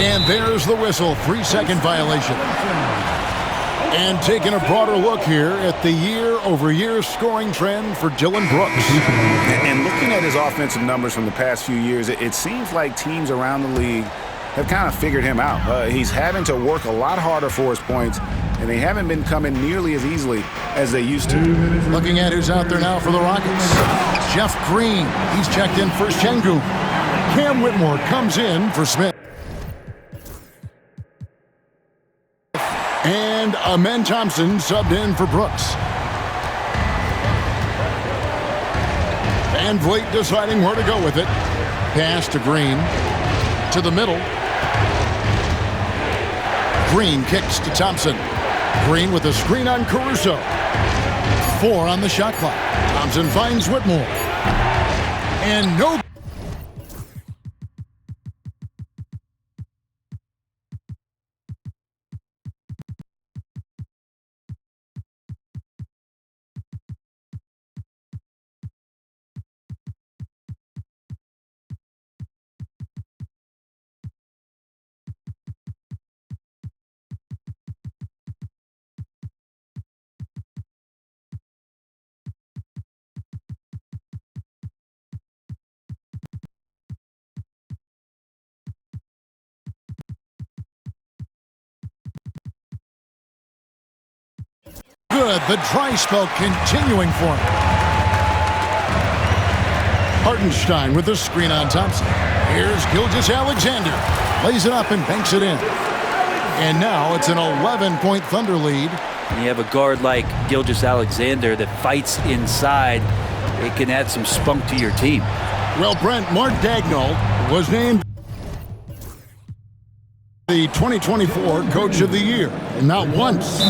And there's the whistle, 3-second violation. And taking a broader look here at the year-over-year scoring trend for Dillon Brooks. And looking at his offensive numbers from the past few years, it seems like teams around the league have kind of figured him out. He's having to work a lot harder for his points, and they haven't been coming nearly as easily as they used to. Looking at who's out there now for the Rockets. Jeff Green, he's checked in for Sengun. Cam Whitmore comes in for Smith. And Amen Thompson subbed in for Brooks. Van Vliet deciding where to go with it. Pass to Green. To the middle. Green kicks to Thompson. Green with a screen on Caruso. 4 on the shot clock. Thompson finds Whitmore. And no. Good, the dry spell continuing for him. Hartenstein with the screen on Thompson. Here's Gilgeous-Alexander. Lays it up and banks it in. And now it's an 11-point Thunder lead. You have a guard like Gilgeous-Alexander that fights inside. It can add some spunk to your team. Well, Brent, Mark Daigneault was named the 2024 Coach of the Year. And not once,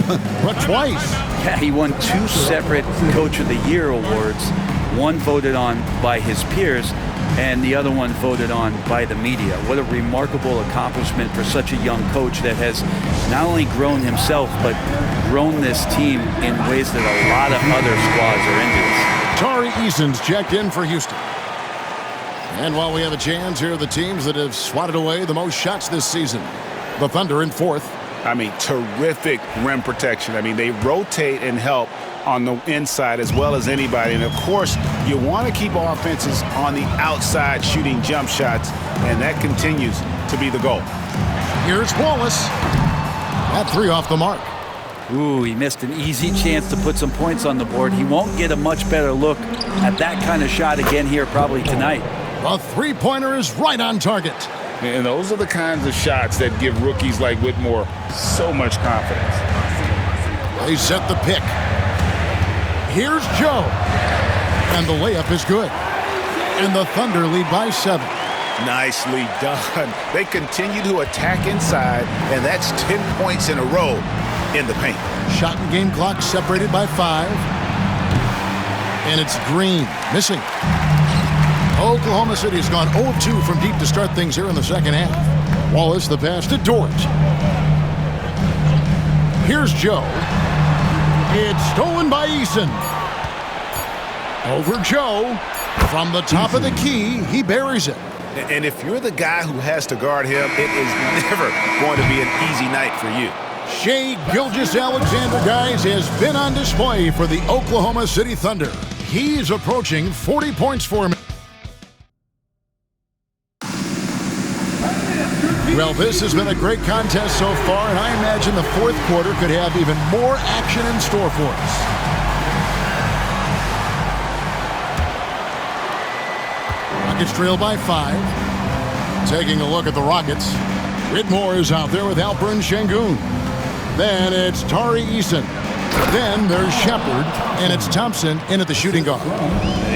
but twice. Yeah, he won 2 separate Coach of the Year awards. One voted on by his peers, and the other one voted on by the media. What a remarkable accomplishment for such a young coach that has not only grown himself, but grown this team in ways that a lot of other squads are envious. Tari Eason's checked in for Houston. And while we have a chance, here are the teams that have swatted away the most shots this season. The Thunder in 4th. I mean, terrific rim protection. I mean, they rotate and help on the inside as well as anybody. And, of course, you want to keep offenses on the outside shooting jump shots, and that continues to be the goal. Here's Wallace. That 3 off the mark. Ooh, he missed an easy chance to put some points on the board. He won't get a much better look at that kind of shot again here probably tonight. The three-pointer is right on target. And those are the kinds of shots that give rookies like Whitmore so much confidence. They set the pick. Here's Joe. And the layup is good. And the Thunder lead by 7. Nicely done. They continue to attack inside, and that's 10 points in a row in the paint. Shot and game clock separated by 5. And it's Green missing. Oklahoma City has gone 0 of 2 from deep to start things here in the second half. Wallace the pass to Dort. Here's Joe. It's stolen by Eason. Over Joe. From the top of the key, he buries it. And if you're the guy who has to guard him, it is never going to be an easy night for you. Shai Gilgeous-Alexander, guys, has been on display for the Oklahoma City Thunder. He's approaching 40 points for him. Well, this has been a great contest so far, and I imagine the 4th quarter could have even more action in store for us. Rockets trail by 5. Taking a look at the Rockets. Whitmore is out there with Alperen Sengun. Then it's Tari Eason. Then there's Shepard, and it's Thompson in at the shooting guard.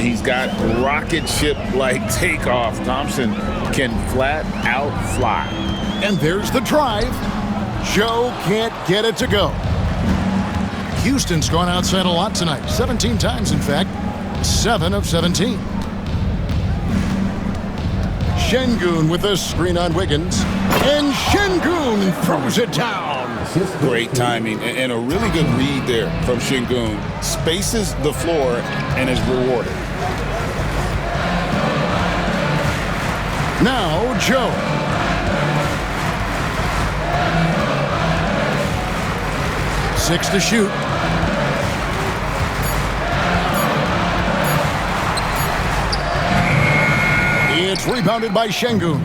He's got rocket ship-like takeoff. Thompson can flat out fly. And there's the drive. Joe can't get it to go. Houston's gone outside a lot tonight. 17 times, in fact. 7 of 17. Sengun with the screen on Wiggins. And Sengun throws it down. Great timing and a really good read there from Sengun. Spaces the floor and is rewarded. Now Joe. 6 to shoot. It's rebounded by Şengün.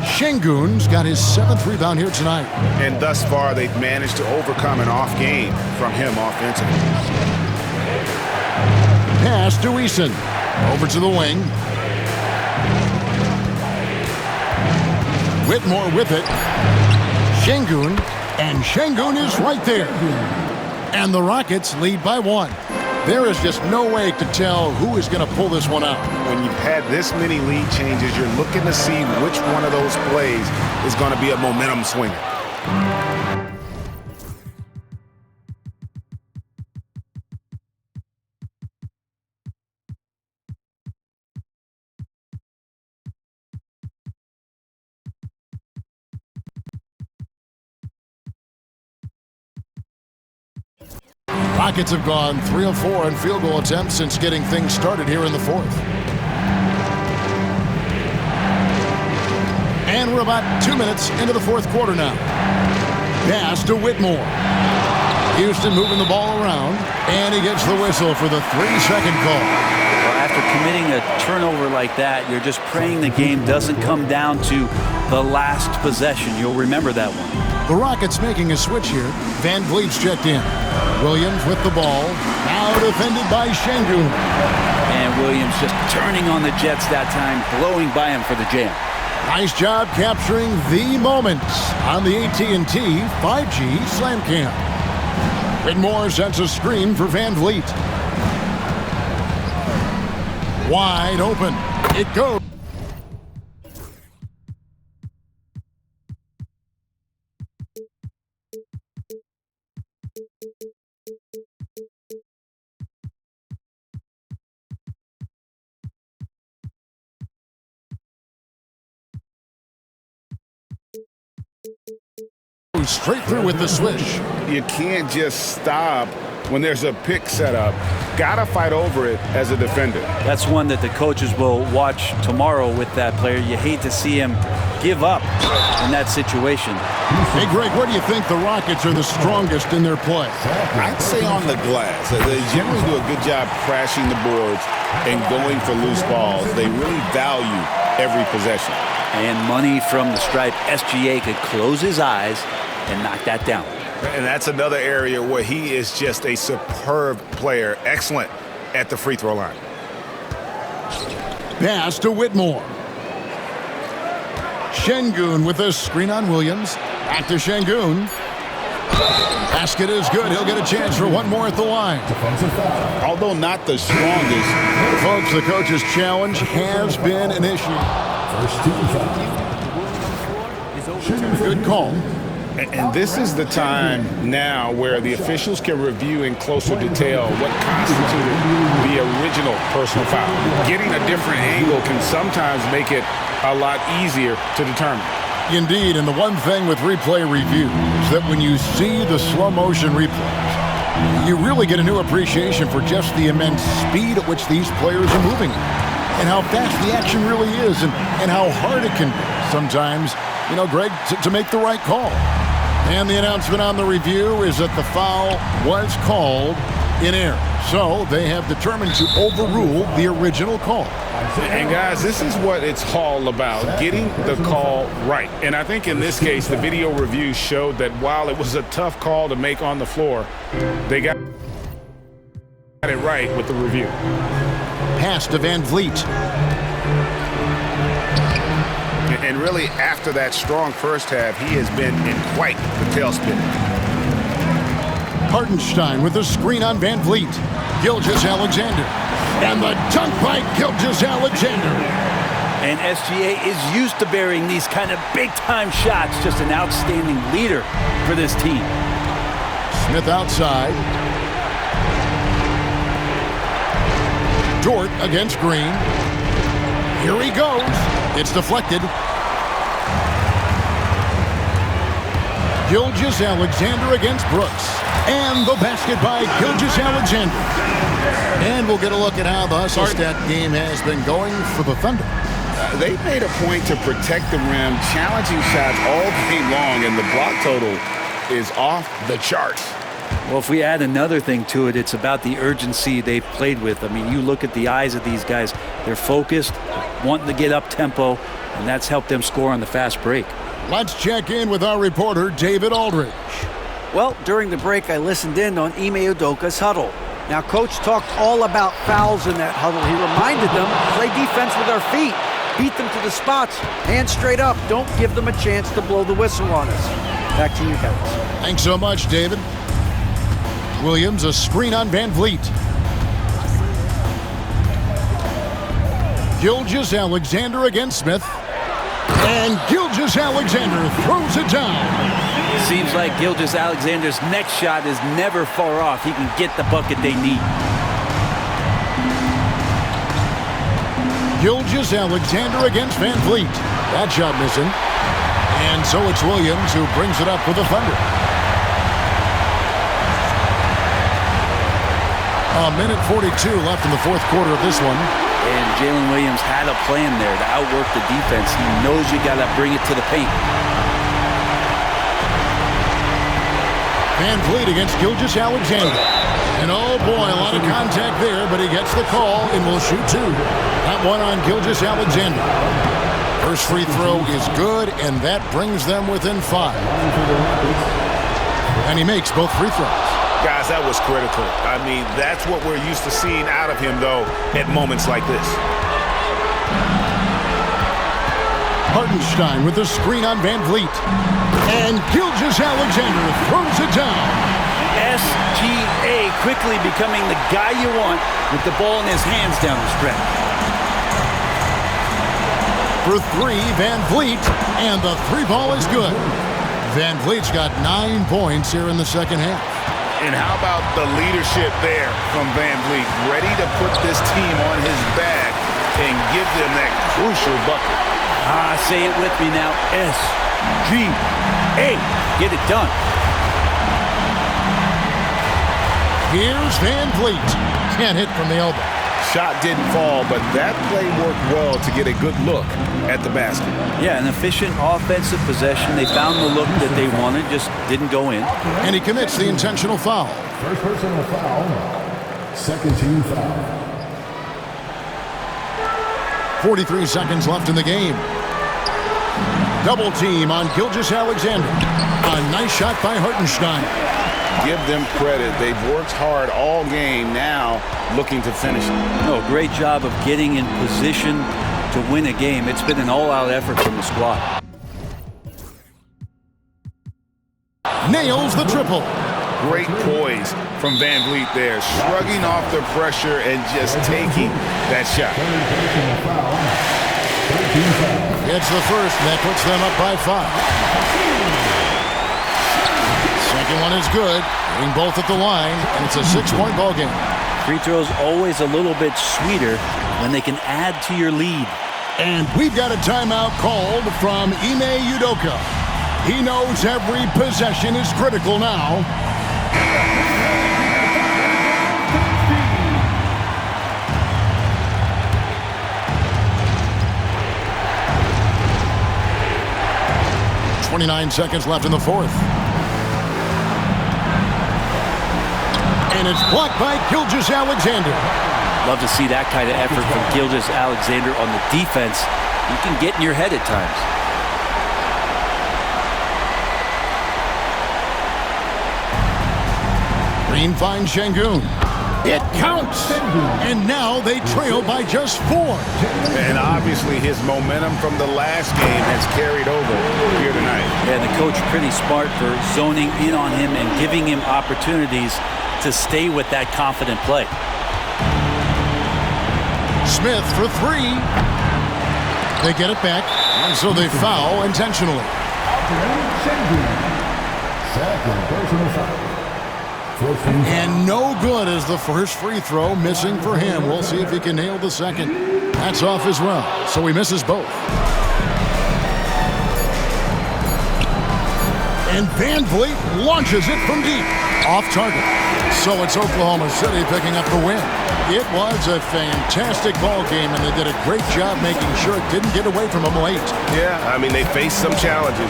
Şengün's got his 7th rebound here tonight. And thus far, they've managed to overcome an off game from him offensively. Pass to Eason. Over to the wing. Whitmore with it. Şengün. And Şengün is right there. And the Rockets lead by 1. There is just no way to tell who is going to pull this one out. When you've had this many lead changes, you're looking to see which one of those plays is going to be a momentum swinger. Rockets have gone 3 of 4 in field goal attempts since getting things started here in the 4th. And we're about 2 minutes into the 4th quarter now. Pass to Whitmore. Houston moving the ball around, and he gets the whistle for the 3-second call. Well, after committing a turnover like that, you're just praying the game doesn't come down to the last possession. You'll remember that one. The Rockets making a switch here. Van Vliet's checked in. Williams with the ball. Now defended by Şengün. And Williams just turning on the Jets that time, blowing by him for the jam. Nice job capturing the moments on the AT&T 5G Slam Cam. Whitmore sets a screen for Van Vliet. Wide open. It goes. Straight through with the swish. You can't just stop when there's a pick set up. Gotta fight over it as a defender. That's one that the coaches will watch tomorrow with that player. You hate to see him give up in that situation. Hey, Greg, where do you think the Rockets are the strongest in their play? I'd say on the glass. They generally do a good job crashing the boards and going for loose balls. They really value every possession. And money from the stripe. SGA could close his eyes and knock that down. And that's another area where he is just a superb player. Excellent at the free throw line. Pass to Whitmore. Şengün with a screen on Williams. Back to Şengün. Basket is good. He'll get a chance for one more at the line. Although not the strongest. Folks, the coach's challenge has been an issue. Good call. And this is the time now where the officials can review in closer detail what constituted the original personal foul. Getting a different angle can sometimes make it a lot easier to determine. Indeed, and the one thing with replay review is that when you see the slow motion replays, you really get a new appreciation for just the immense speed at which these players are moving and how fast the action really is and how hard it can be sometimes, you know, Greg, to make the right call. And the announcement on the review is that the foul was called in error. So they have determined to overrule the original call. And guys, this is what it's all about, getting the call right. And I think in this case, the video review showed that while it was a tough call to make on the floor, they got it right with the review. Pass to Van Vliet. And really, after that strong first half, he has been in quite the tailspin. Hartenstein with a screen on Van Vliet. Gilgeous-Alexander. And the dunk by Gilgeous-Alexander. And SGA is used to bearing these kind of big-time shots. Just an outstanding leader for this team. Smith outside. Dort against Green. Here he goes. It's deflected. Gilgeous-Alexander against Brooks. And the basket by Gilgeous-Alexander. And we'll get a look at how the hustle stat game has been going for the Thunder. They made a point to protect the rim, challenging shots all game long, and the block total is off the charts. Well, if we add another thing to it, it's about the urgency they've played with. I mean, you look at the eyes of these guys. They're focused, wanting to get up tempo, and that's helped them score on the fast break. Let's check in with our reporter, David Aldridge. Well, during the break, I listened in on Ime Udoka's huddle. Now, Coach talked all about fouls in that huddle. He reminded them, play defense with our feet. Beat them to the spots. Hands straight up. Don't give them a chance to blow the whistle on us. Back to you guys. Thanks so much, David. Williams, a screen on Van Vliet. Gilgeous-Alexander against Smith. And Gilgeous-Alexander throws it down. Seems like Gilgeous-Alexander's next shot is never far off. He can get the bucket they need. Gilgeous-Alexander against Van Vliet. That shot missing. And so it's Williams who brings it up for the Thunder. A minute 42 left in the fourth quarter of this one. And Jalen Williams had a plan there to outwork the defense. He knows you got to bring it to the paint. Van Vliet against Gilgeous-Alexander. And oh boy, a lot of contact there, but he gets the call and will shoot two. That one on Gilgeous-Alexander. First free throw is good, and that brings them within 5. And he makes both free throws. Guys, that was critical. I mean, that's what we're used to seeing out of him, though, at moments like this. Hartenstein with the screen on Van Vliet. And Gilgeous-Alexander throws it down. SGA quickly becoming the guy you want with the ball in his hands down the stretch. For 3, Van Vliet, and the 3 ball is good. Van Vliet's got 9 points here in the second half. And how about the leadership there from Van Vliet, ready to put this team on his back and give them that crucial bucket. Say it with me now. SGA. Get it done. Here's Van Vliet. Can't hit from the elbow. Shot didn't fall, but that play worked well to get a good look at the basket. Yeah, an efficient offensive possession. They found the look that they wanted, just didn't go in. And he commits the intentional foul. First personal foul. Second team foul. 43 seconds left in the game. Double team on Gilgeous-Alexander. A nice shot by Hartenstein. Give them credit. They've worked hard all game, now looking to finish it. No, great job of getting in position to win a game. It's been an all-out effort from the squad. Nails the triple. Great poise from Van Vliet there, shrugging off the pressure and just taking that shot. It's the first, and that puts them up by 5. Second one is good, hitting both at the line, and it's a 6-point ball game. Free throws always a little bit sweeter when they can add to your lead. And we've got a timeout called from Ime Udoka. He knows every possession is critical now. .29 seconds left in the fourth. And it's blocked by Gilgeous-Alexander. Love to see that kind of effort from Gilgeous-Alexander on the defense. You can get in your head at times. Green finds Şengün. It counts! And now they trail by just 4. And obviously his momentum from the last game has carried over here tonight. And the coach pretty smart for zoning in on him and giving him opportunities to stay with that confident play. Smith for 3. They get it back, and so they foul intentionally. Second personal foul. And no good as the first free throw, missing for him. We'll see if he can nail the second. That's off as well, so he misses both. And Van Vliet launches it from deep, off target. So it's Oklahoma City picking up the win. It was a fantastic ball game, and they did a great job making sure it didn't get away from them late. Yeah, I mean, they faced some challenges,